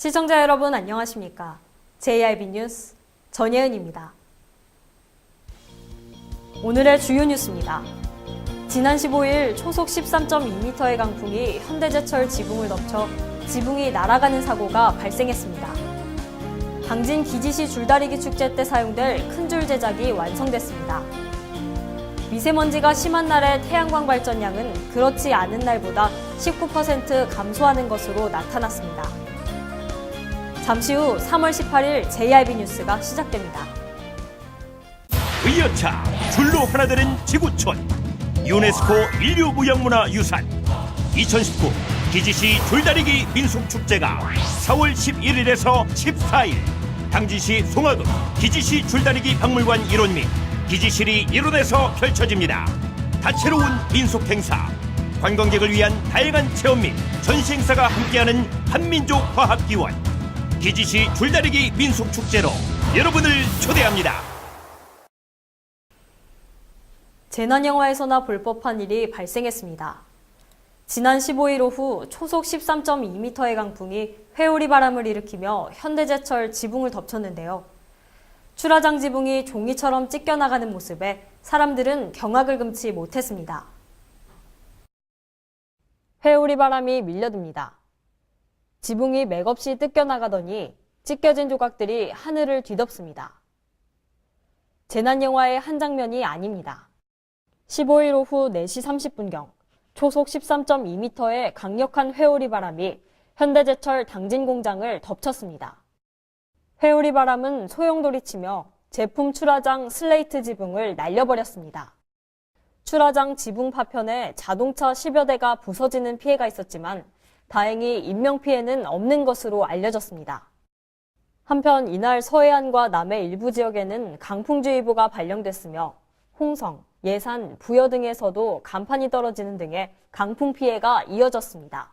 시청자 여러분 안녕하십니까? JIB 뉴스 전예은입니다. 오늘의 주요 뉴스입니다. 지난 15일 초속 13.2m의 강풍이 현대제철 지붕을 덮쳐 지붕이 날아가는 사고가 발생했습니다. 당진 기지시 줄다리기 축제 때 사용될 큰 줄 제작이 완성됐습니다. 미세먼지가 심한 날의 태양광 발전량은 그렇지 않은 날보다 19% 감소하는 것으로 나타났습니다. 잠시 후 3월 18일 JIB 뉴스가 시작됩니다. 의여차 줄로 하나 되는 지구촌 유네스코 인류무형문화유산 2019 기지시 줄다리기 민속축제가 4월 11일에서 14일 당진시 송화읍 기지시 줄다리기 박물관 일원 및 기지실이 일원에서 펼쳐집니다. 다채로운 민속 행사, 관광객을 위한 다양한 체험 및 전시 행사가 함께하는 한민족 과학기원 기지시 줄다리기 민속축제로 여러분을 초대합니다. 재난영화에서나 볼 법한 일이 발생했습니다. 지난 15일 오후 초속 13.2m의 강풍이 회오리 바람을 일으키며 현대제철 지붕을 덮쳤는데요. 출하장 지붕이 종이처럼 찢겨나가는 모습에 사람들은 경악을 금치 못했습니다. 회오리 바람이 밀려듭니다. 지붕이 맥없이 뜯겨나가더니 찢겨진 조각들이 하늘을 뒤덮습니다. 재난영화의 한 장면이 아닙니다. 15일 오후 4시 30분경 초속 13.2m의 강력한 회오리 바람이 현대제철 당진 공장을 덮쳤습니다. 회오리 바람은 소용돌이치며 제품 출하장 슬레이트 지붕을 날려버렸습니다. 출하장 지붕 파편에 자동차 10여 대가 부서지는 피해가 있었지만 다행히 인명피해는 없는 것으로 알려졌습니다. 한편 이날 서해안과 남해 일부 지역에는 강풍주의보가 발령됐으며 홍성, 예산, 부여 등에서도 간판이 떨어지는 등의 강풍 피해가 이어졌습니다.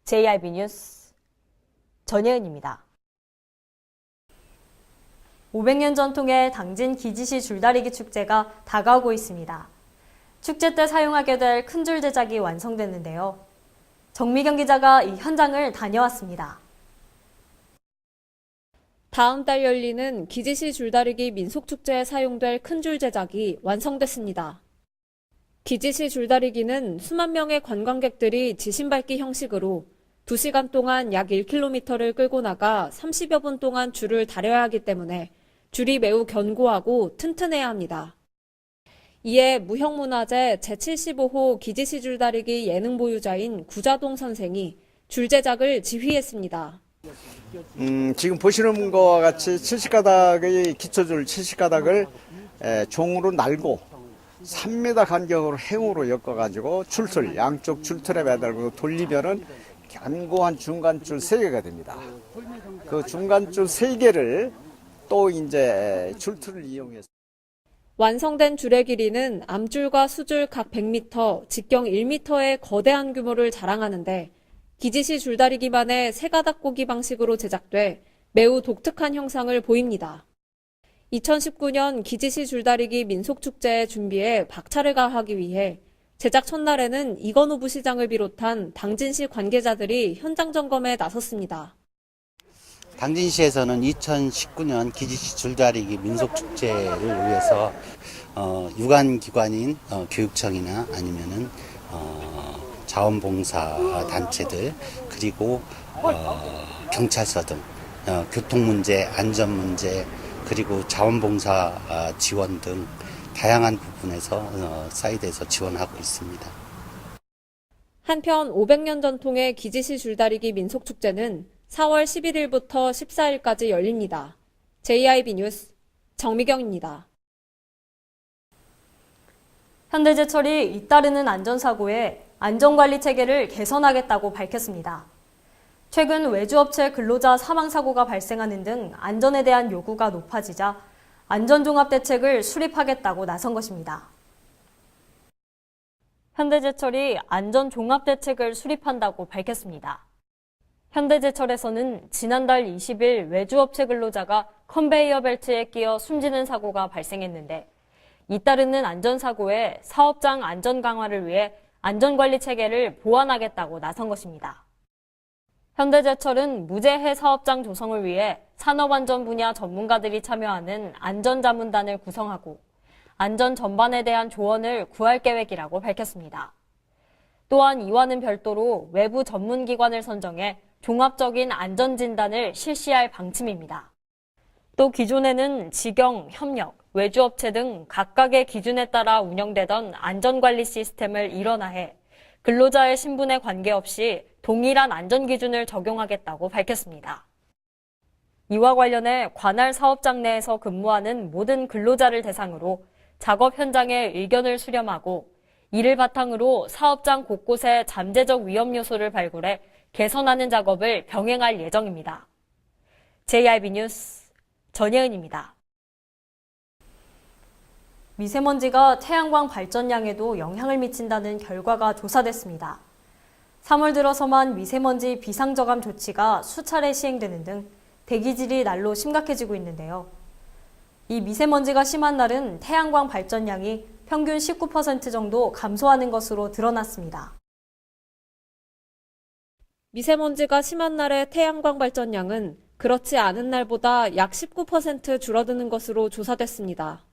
JIB 뉴스 전예은입니다. 500년 전통의 당진 기지시 줄다리기 축제가 다가오고 있습니다. 축제 때 사용하게 될 큰 줄 제작이 완성됐는데요. 정미경 기자가 이 현장을 다녀왔습니다. 다음 달 열리는 기지시 줄다리기 민속축제에 사용될 큰 줄 제작이 완성됐습니다. 기지시 줄다리기는 수만 명의 관광객들이 지신밟기 형식으로 2시간 동안 약 1km를 끌고 나가 30여 분 동안 줄을 다려야 하기 때문에 줄이 매우 견고하고 튼튼해야 합니다. 이에 무형문화재 제75호 기지시 줄다리기 예능 보유자인 구자동 선생이 줄 제작을 지휘했습니다. 지금 보시는 것과 같이 70가닥의 기초줄 70가닥을 종으로 날고 3m 간격으로 행으로 엮어가지고 줄틀, 양쪽 줄틀에 매달고 돌리면은 견고한 중간줄 3개가 됩니다. 그 중간줄 3개를 또 이제 줄틀을 이용해서 완성된 줄의 길이는 암줄과 수줄 각 100m, 직경 1m의 거대한 규모를 자랑하는데 기지시 줄다리기만의 세가닥 고기 방식으로 제작돼 매우 독특한 형상을 보입니다. 2019년 기지시 줄다리기 민속축제의 준비에 박차를 가하기 위해 제작 첫날에는 이건우 부시장을 비롯한 당진시 관계자들이 현장 점검에 나섰습니다. 당진시에서는 2019년 기지시 줄다리기 민속축제를 위해서 유관기관인 교육청이나 아니면은 자원봉사 단체들 그리고 경찰서 등 교통문제, 안전문제 그리고 자원봉사 지원 등 다양한 부분에서 사이드에서 지원하고 있습니다. 한편 500년 전통의 기지시 줄다리기 민속축제는 4월 11일부터 14일까지 열립니다. JIB 뉴스 정미경입니다. 현대제철이 잇따르는 안전사고에 안전관리 체계를 개선하겠다고 밝혔습니다. 최근 외주업체 근로자 사망사고가 발생하는 등 안전에 대한 요구가 높아지자 안전종합대책을 수립하겠다고 나선 것입니다. 현대제철이 안전종합대책을 수립한다고 밝혔습니다. 현대제철에서는 지난달 20일 외주업체 근로자가 컨베이어 벨트에 끼어 숨지는 사고가 발생했는데 잇따르는 안전사고에 사업장 안전 강화를 위해 안전관리 체계를 보완하겠다고 나선 것입니다. 현대제철은 무제해 사업장 조성을 위해 산업안전 분야 전문가들이 참여하는 안전자문단을 구성하고 안전 전반에 대한 조언을 구할 계획이라고 밝혔습니다. 또한 이와는 별도로 외부 전문기관을 선정해 종합적인 안전진단을 실시할 방침입니다. 또 기존에는 직영, 협력, 외주업체 등 각각의 기준에 따라 운영되던 안전관리 시스템을 일원화해 근로자의 신분에 관계없이 동일한 안전기준을 적용하겠다고 밝혔습니다. 이와 관련해 관할 사업장 내에서 근무하는 모든 근로자를 대상으로 작업 현장의 의견을 수렴하고 이를 바탕으로 사업장 곳곳에 잠재적 위험 요소를 발굴해 개선하는 작업을 병행할 예정입니다. JRB 뉴스 전예은입니다. 미세먼지가 태양광 발전량에도 영향을 미친다는 결과가 조사됐습니다. 3월 들어서만 미세먼지 비상저감 조치가 수차례 시행되는 등 대기질이 날로 심각해지고 있는데요. 이 미세먼지가 심한 날은 태양광 발전량이 평균 19% 정도 감소하는 것으로 드러났습니다. 미세먼지가 심한 날의 태양광 발전량은 그렇지 않은 날보다 약 19% 줄어드는 것으로 조사됐습니다.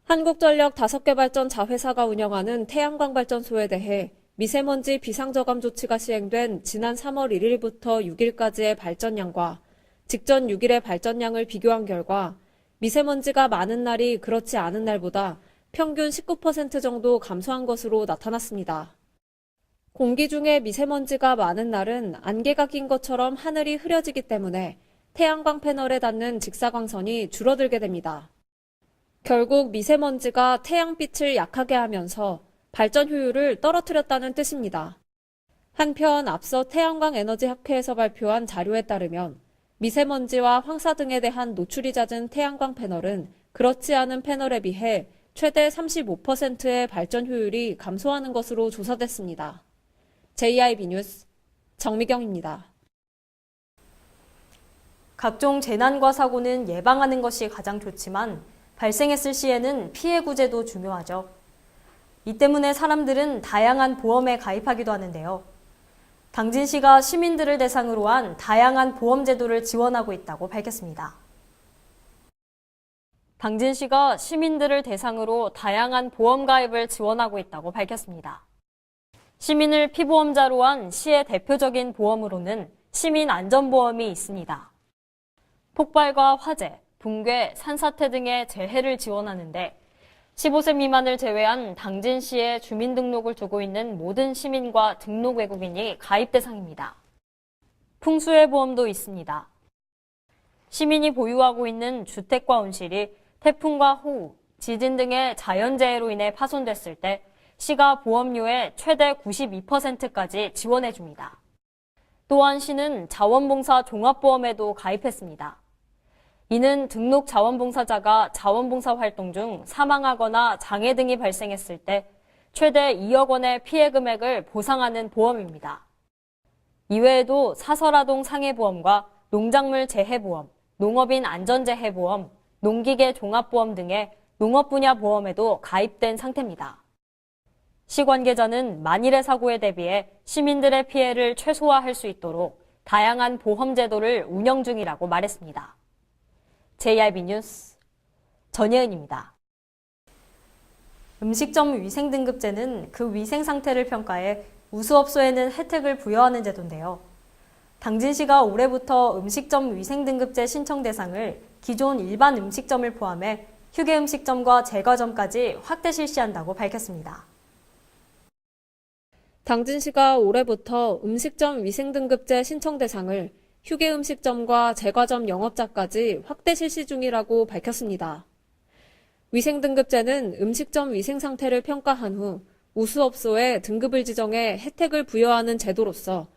한국전력 5개 발전 자회사가 운영하는 태양광 발전소에 대해 미세먼지 비상저감 조치가 시행된 지난 3월 1일부터 6일까지의 발전량과 직전 6일의 발전량을 비교한 결과 미세먼지가 많은 날이 그렇지 않은 날보다 평균 19% 정도 감소한 것으로 나타났습니다. 공기 중에 미세먼지가 많은 날은 안개가 낀 것처럼 하늘이 흐려지기 때문에 태양광 패널에 닿는 직사광선이 줄어들게 됩니다. 결국 미세먼지가 태양빛을 약하게 하면서 발전 효율을 떨어뜨렸다는 뜻입니다. 한편 앞서 태양광 에너지 학회에서 발표한 자료에 따르면 미세먼지와 황사 등에 대한 노출이 잦은 태양광 패널은 그렇지 않은 패널에 비해 최대 35%의 발전 효율이 감소하는 것으로 조사됐습니다. JIB 뉴스 정미경입니다. 각종 재난과 사고는 예방하는 것이 가장 좋지만 발생했을 시에는 피해 구제도 중요하죠. 이 때문에 사람들은 다양한 보험에 가입하기도 하는데요. 당진시가 시민들을 대상으로 한 다양한 보험 제도를 지원하고 있다고 밝혔습니다. 당진시가 시민들을 대상으로 다양한 보험 가입을 지원하고 있다고 밝혔습니다. 시민을 피보험자로 한 시의 대표적인 보험으로는 시민안전보험이 있습니다. 폭발과 화재, 붕괴, 산사태 등의 재해를 지원하는데 15세 미만을 제외한 당진시에 주민등록을 두고 있는 모든 시민과 등록 외국인이 가입 대상입니다. 풍수해 보험도 있습니다. 시민이 보유하고 있는 주택과 온실이 태풍과 호우, 지진 등의 자연재해로 인해 파손됐을 때 시가 보험료의 최대 92%까지 지원해줍니다. 또한 시는 자원봉사 종합보험에도 가입했습니다. 이는 등록 자원봉사자가 자원봉사 활동 중 사망하거나 장애 등이 발생했을 때 최대 2억 원의 피해 금액을 보상하는 보험입니다. 이외에도 사설아동 상해보험과 농작물 재해보험, 농업인 안전재해보험, 농기계 종합보험 등의 농업 분야 보험에도 가입된 상태입니다. 시 관계자는 만일의 사고에 대비해 시민들의 피해를 최소화할 수 있도록 다양한 보험 제도를 운영 중이라고 말했습니다. JRB 뉴스 전예은입니다. 음식점 위생등급제는 그 위생 상태를 평가해 우수업소에는 혜택을 부여하는 제도인데요. 당진시가 올해부터 음식점 위생등급제 신청 대상을 기존 일반 음식점을 포함해 휴게음식점과 제과점까지 확대 실시한다고 밝혔습니다. 당진시가 올해부터 음식점 위생등급제 신청 대상을 휴게음식점과 제과점 영업자까지 확대 실시 중이라고 밝혔습니다. 위생등급제는 음식점 위생 상태를 평가한 후 우수업소에 등급을 지정해 혜택을 부여하는 제도로서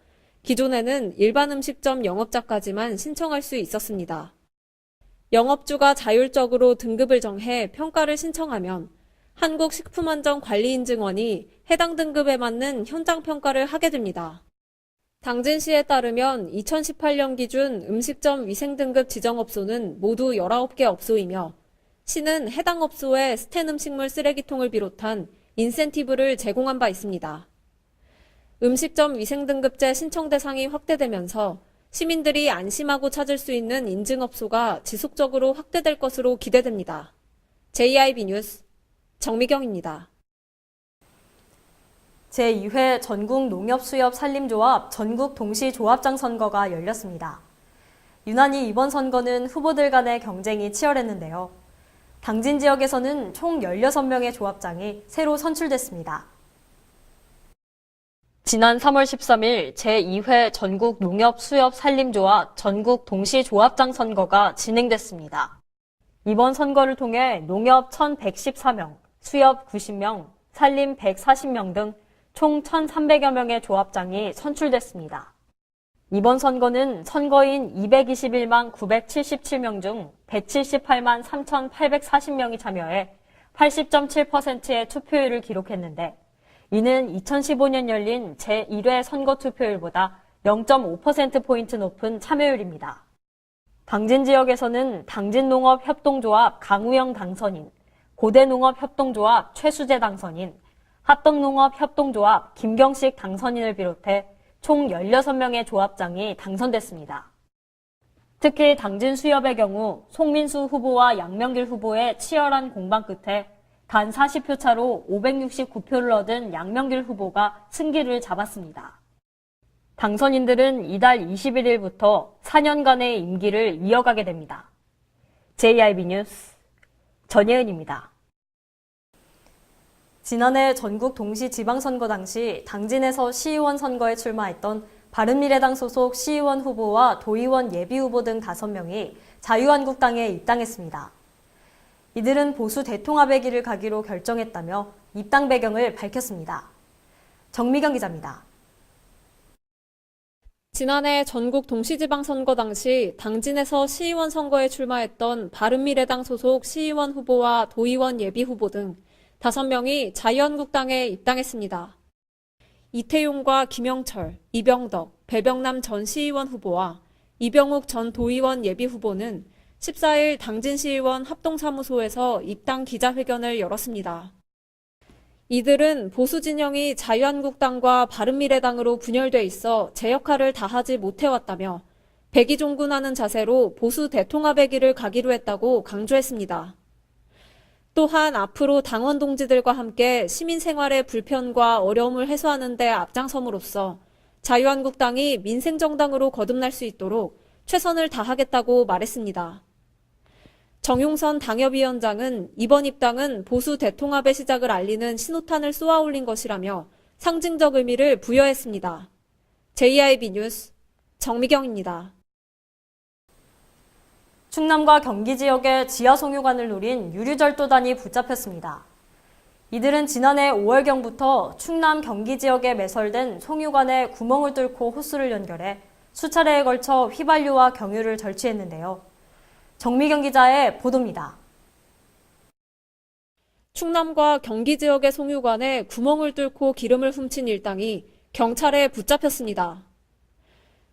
기존에는 일반 음식점 영업자까지만 신청할 수 있었습니다. 영업주가 자율적으로 등급을 정해 평가를 신청하면 한국식품안전관리인증원이 해당 등급에 맞는 현장 평가를 하게 됩니다. 당진시에 따르면 2018년 기준 음식점 위생등급 지정업소는 모두 19개 업소이며 시는 해당 업소에 스텐 음식물 쓰레기통을 비롯한 인센티브를 제공한 바 있습니다. 음식점 위생등급제 신청 대상이 확대되면서 시민들이 안심하고 찾을 수 있는 인증업소가 지속적으로 확대될 것으로 기대됩니다. JIB 뉴스 정미경입니다. 제2회 전국 농협수협산림조합 전국 동시조합장 선거가 열렸습니다. 유난히 이번 선거는 후보들 간의 경쟁이 치열했는데요. 당진 지역에서는 총 16명의 조합장이 새로 선출됐습니다. 지난 3월 13일 제2회 전국 농협수협산림조합 전국 동시조합장 선거가 진행됐습니다. 이번 선거를 통해 농협 1,114명, 수협 90명, 산림 140명 등 총 1,300여 명의 조합장이 선출됐습니다. 이번 선거는 선거인 221만 977명 중 178만 3,840명이 참여해 80.7%의 투표율을 기록했는데 이는 2015년 열린 제1회 선거 투표율보다 0.5%포인트 높은 참여율입니다. 당진 지역에서는 당진농업협동조합 강우영 당선인, 고대농업협동조합 최수재 당선인, 합덕농업협동조합 김경식 당선인을 비롯해 총 16명의 조합장이 당선됐습니다. 특히 당진 수협의 경우 송민수 후보와 양명길 후보의 치열한 공방 끝에 단 40표 차로 569표를 얻은 양명길 후보가 승기를 잡았습니다. 당선인들은 이달 21일부터 4년간의 임기를 이어가게 됩니다. JIB 뉴스 전예은입니다. 지난해 전국 동시 지방선거 당시 당진에서 시의원 선거에 출마했던 바른미래당 소속 시의원 후보와 도의원 예비후보 등 5명이 자유한국당에 입당했습니다. 이들은 보수 대통합의 길을 가기로 결정했다며 입당 배경을 밝혔습니다. 정미경 기자입니다. 지난해 전국 동시지방선거 당시 당진에서 시의원 선거에 출마했던 바른미래당 소속 시의원 후보와 도의원 예비후보 등 5명이 자유한국당에 입당했습니다. 이태용과 김영철, 이병덕, 배병남 전 시의원 후보와 이병욱 전 도의원 예비후보는 14일 당진시의원 합동사무소에서 입당 기자회견을 열었습니다. 이들은 보수 진영이 자유한국당과 바른미래당으로 분열돼 있어 제 역할을 다하지 못해왔다며 백의종군하는 자세로 보수 대통합의 길을 가기로 했다고 강조했습니다. 또한 앞으로 당원 동지들과 함께 시민 생활의 불편과 어려움을 해소하는 데 앞장섬으로써 자유한국당이 민생정당으로 거듭날 수 있도록 최선을 다하겠다고 말했습니다. 정용선 당협위원장은 이번 입당은 보수 대통합의 시작을 알리는 신호탄을 쏘아올린 것이라며 상징적 의미를 부여했습니다. JIB 뉴스 정미경입니다. 충남과 경기 지역의 지하 송유관을 노린 유류절도단이 붙잡혔습니다. 이들은 지난해 5월경부터 충남 경기 지역에 매설된 송유관에 구멍을 뚫고 호스를 연결해 수차례에 걸쳐 휘발유와 경유를 절취했는데요. 정미경 기자의 보도입니다. 충남과 경기 지역의 송유관에 구멍을 뚫고 기름을 훔친 일당이 경찰에 붙잡혔습니다.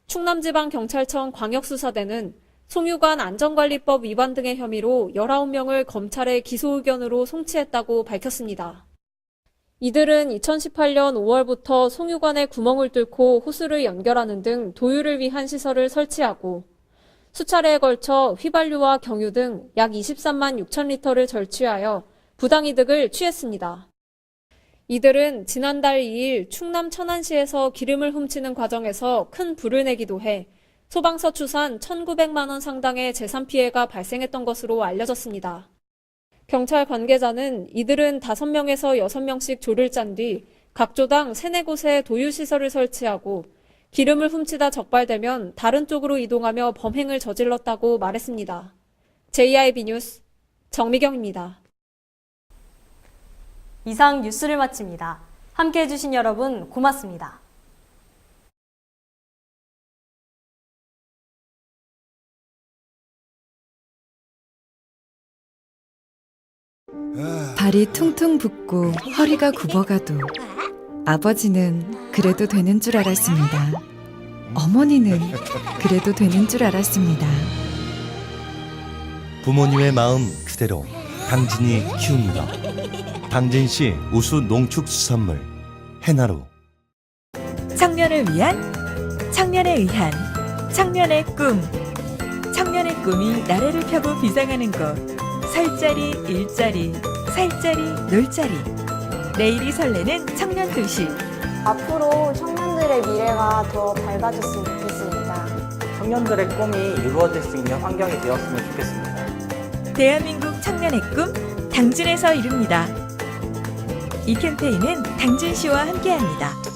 충남지방경찰청 광역수사대는 송유관 안전관리법 위반 등의 혐의로 19명을 검찰에 기소 의견으로 송치했다고 밝혔습니다. 이들은 2018년 5월부터 송유관에 구멍을 뚫고 호스를 연결하는 등 도유를 위한 시설을 설치하고 수차례에 걸쳐 휘발유와 경유 등 약 23만 6천 리터를 절취하여 부당이득을 취했습니다. 이들은 지난달 2일 충남 천안시에서 기름을 훔치는 과정에서 큰 불을 내기도 해 소방서 추산 1,900만 원 상당의 재산 피해가 발생했던 것으로 알려졌습니다. 경찰 관계자는 이들은 5명에서 6명씩 조를 짠 뒤 각 조당 3-4곳에 도유시설을 설치하고 기름을 훔치다 적발되면 다른 쪽으로 이동하며 범행을 저질렀다고 말했습니다. JIB 뉴스 정미경입니다. 이상 뉴스를 마칩니다. 함께해 주신 여러분 고맙습니다. 발이 퉁퉁 붓고 허리가 굽어가도 아버지는 그래도 되는 줄 알았습니다. 어머니는 그래도 되는 줄 알았습니다. 부모님의 마음 그대로 당진이 키웁니다. 당진시 우수 농축수산물 해나루. 청년을 위한, 청년에 의한, 청년의 꿈. 청년의 꿈이 나래를 펴고 비상하는 곳. 설자리, 일자리, 살자리, 놀자리. 내일이 설레는 청년 도시. 앞으로 청년들의 미래가 더 밝아졌으면 좋겠습니다. 청년들의 꿈이 이루어질 수 있는 환경이 되었으면 좋겠습니다. 대한민국 청년의 꿈, 당진에서 이룹니다. 이 캠페인은 당진시와 함께합니다.